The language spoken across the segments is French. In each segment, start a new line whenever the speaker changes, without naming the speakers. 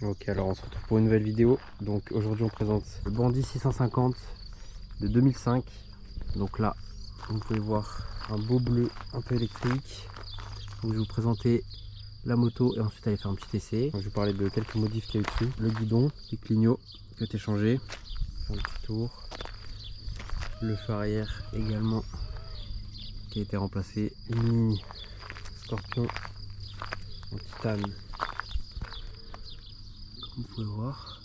Ok, alors on se retrouve pour une nouvelle vidéo. Donc aujourd'hui on présente le Bandit 650 de 2005. Donc là, vous pouvez voir un beau bleu un peu électrique. Donc je vais vous présenter la moto et ensuite aller faire un petit essai. Donc, je vais parler de quelques modifs qu'il y a eu dessus. Le guidon, les clignots qui ont été changés. Faire un petit tour. Le phare arrière également qui a été remplacé. Une ligne Scorpion en titane, comme vous pouvez voir.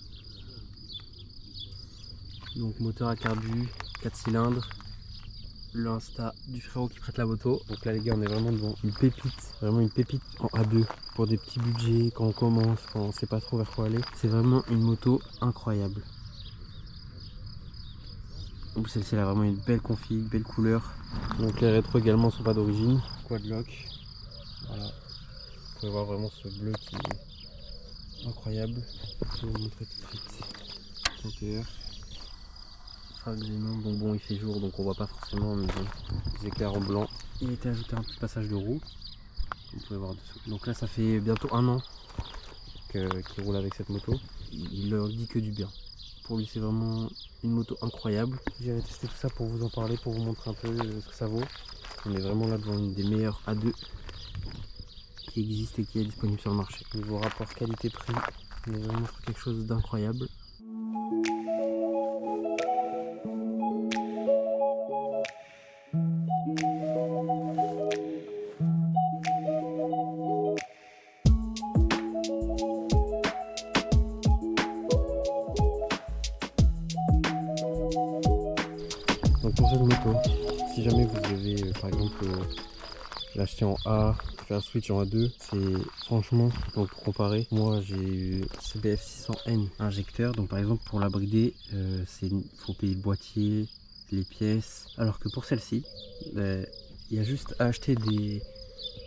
Donc moteur à carbu, 4 cylindres, le Insta du frérot qui prête la moto. Donc là les gars, on est vraiment devant une pépite, vraiment une pépite en A2 pour des petits budgets, quand on commence, quand on sait pas trop vers quoi aller. C'est vraiment une moto incroyable. Donc celle-ci elle a vraiment une belle config, belle couleur. Donc les rétros également sont pas d'origine. Quadlock, voilà. Vous pouvez voir vraiment ce bleu qui est incroyable. Je vais vous montrer tout de suite. Compteur. Donc bon, il fait jour donc on voit pas forcément, mais bon, les éclairs en blanc. Il a été ajouté un petit passage de roue, comme vous pouvez voir dessous. Donc là ça fait bientôt un an qu'il roule avec cette moto. Il leur dit que du bien. Pour lui c'est vraiment une moto incroyable. J'avais testé tout ça pour vous en parler, pour vous montrer un peu ce que ça vaut. On est vraiment là devant une des meilleures A2 qui existe et qui est disponible sur le marché. Niveau rapport qualité-prix, on est vraiment sur quelque chose d'incroyable. Donc pour cette moto, si jamais vous devez par exemple l'acheter en A, faire un switch en A2, c'est franchement, donc pour comparer, moi j'ai eu CBF 600N injecteur, donc par exemple pour la brider, faut payer le boîtier, les pièces, alors que pour celle-ci, il y a juste à acheter des,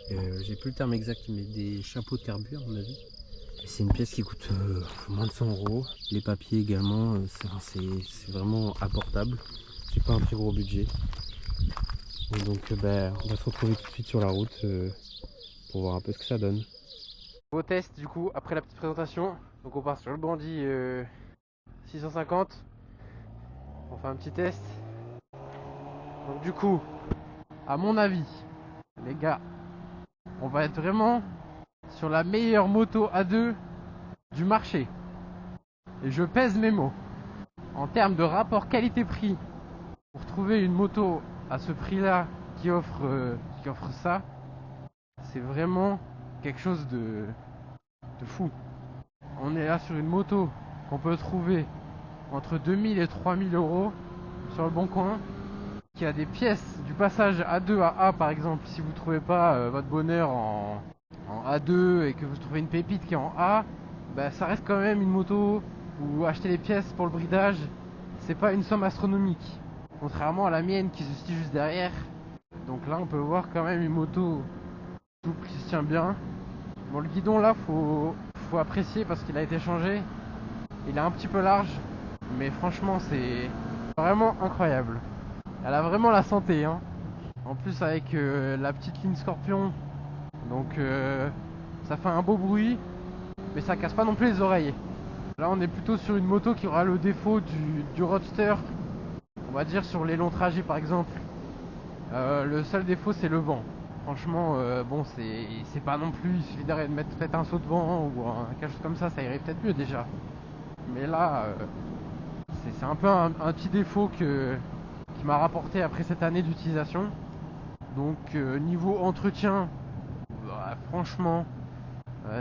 j'ai plus le terme exact, mais des chapeaux de carbu à mon avis. C'est une pièce qui coûte moins de 100 €. Les papiers également, c'est vraiment abordable. C'est pas un très gros budget. Et donc on va se retrouver tout de suite sur la route pour voir un peu ce que ça donne. Beau test du coup après la petite présentation. Donc on part sur le Bandit 650. On fait un petit test. Donc du coup, à mon avis, les gars, on va être vraiment sur la meilleure moto A2 du marché. Et je pèse mes mots. En termes de rapport qualité-prix, pour trouver une moto à ce prix-là qui offre ça, c'est vraiment quelque chose de fou. On est là sur une moto qu'on peut trouver entre 2000 et 3000 € sur le bon coin, qui a des pièces du passage A2 à A par exemple. Si vous ne trouvez pas votre bonheur en A2 et que vous trouvez une pépite qui est en A, bah, ça reste quand même une moto où acheter les pièces pour le bridage, c'est pas une somme astronomique. Contrairement à la mienne qui se situe juste derrière. Donc là on peut voir quand même une moto souple qui se tient bien. Bon, le guidon là faut apprécier parce qu'il a été changé. Il est un petit peu large, mais franchement c'est vraiment incroyable. Elle a vraiment la santé, hein. En plus avec la petite ligne Scorpion, donc ça fait un beau bruit, mais ça casse pas non plus les oreilles. Là on est plutôt sur une moto qui aura le défaut du roadster, on va dire sur les longs trajets par exemple. Le seul défaut c'est le vent. Franchement bon c'est pas non plus, il suffit de mettre peut-être un saut de vent ou quelque chose comme ça irait peut-être mieux déjà. Mais là c'est un peu un petit défaut qui m'a rapporté après cette année d'utilisation. Donc niveau entretien, bah, franchement,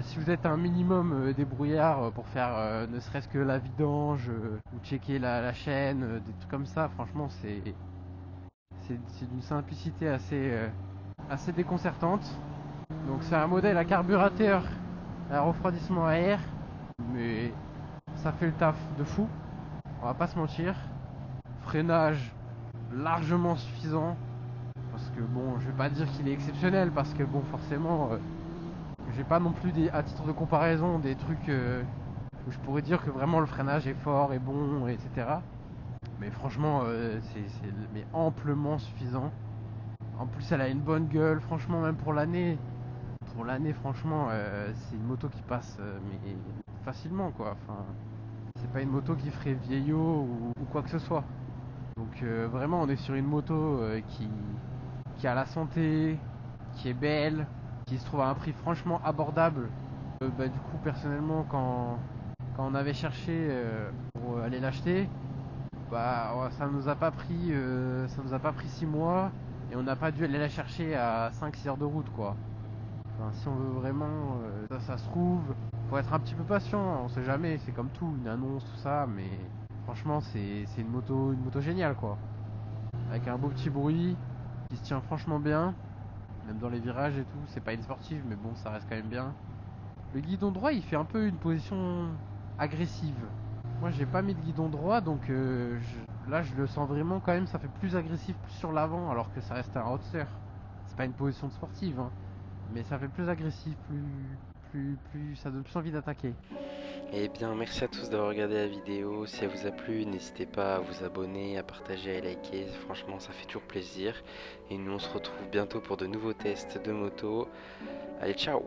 si vous êtes un minimum débrouillard pour faire ne serait-ce que la vidange ou checker la chaîne, des trucs comme ça, franchement c'est d'une simplicité assez déconcertante. Donc c'est un modèle à carburateur à refroidissement à air, mais ça fait le taf de fou, on va pas se mentir. Freinage largement suffisant, parce que bon, je vais pas dire qu'il est exceptionnel, parce que bon, forcément j'ai pas non plus à titre de comparaison des trucs où je pourrais dire que vraiment le freinage est fort et bon, etc. Mais franchement c'est amplement suffisant. En plus elle a une bonne gueule, franchement, même pour l'année franchement c'est une moto qui passe mais facilement quoi. Enfin, c'est pas une moto qui ferait vieillot ou quoi que ce soit. Donc vraiment, on est sur une moto qui a la santé, qui est belle, qui se trouve à un prix franchement abordable. Du coup, personnellement, quand on avait cherché pour aller l'acheter, ça nous a pas pris 6 mois et on n'a pas dû aller la chercher à 5-6 heures de route quoi. Enfin, si on veut vraiment, ça se trouve, faut être un petit peu patient, on sait jamais, c'est comme tout, une annonce, tout ça, mais franchement c'est une moto géniale quoi. Avec un beau petit bruit, qui se tient franchement bien, même dans les virages et tout, c'est pas une sportive mais bon ça reste quand même bien. Le guidon droit il fait un peu une position agressive. Moi j'ai pas mis de guidon droit donc là je le sens vraiment quand même, ça fait plus agressif plus sur l'avant alors que ça reste un roadster. C'est pas une position de sportive hein. Mais ça fait plus agressif, ça donne plus envie d'attaquer.
Eh bien, merci à tous d'avoir regardé la vidéo. Si elle vous a plu, n'hésitez pas à vous abonner, à partager, à liker. Franchement, ça fait toujours plaisir. Et nous, on se retrouve bientôt pour de nouveaux tests de moto. Allez, ciao!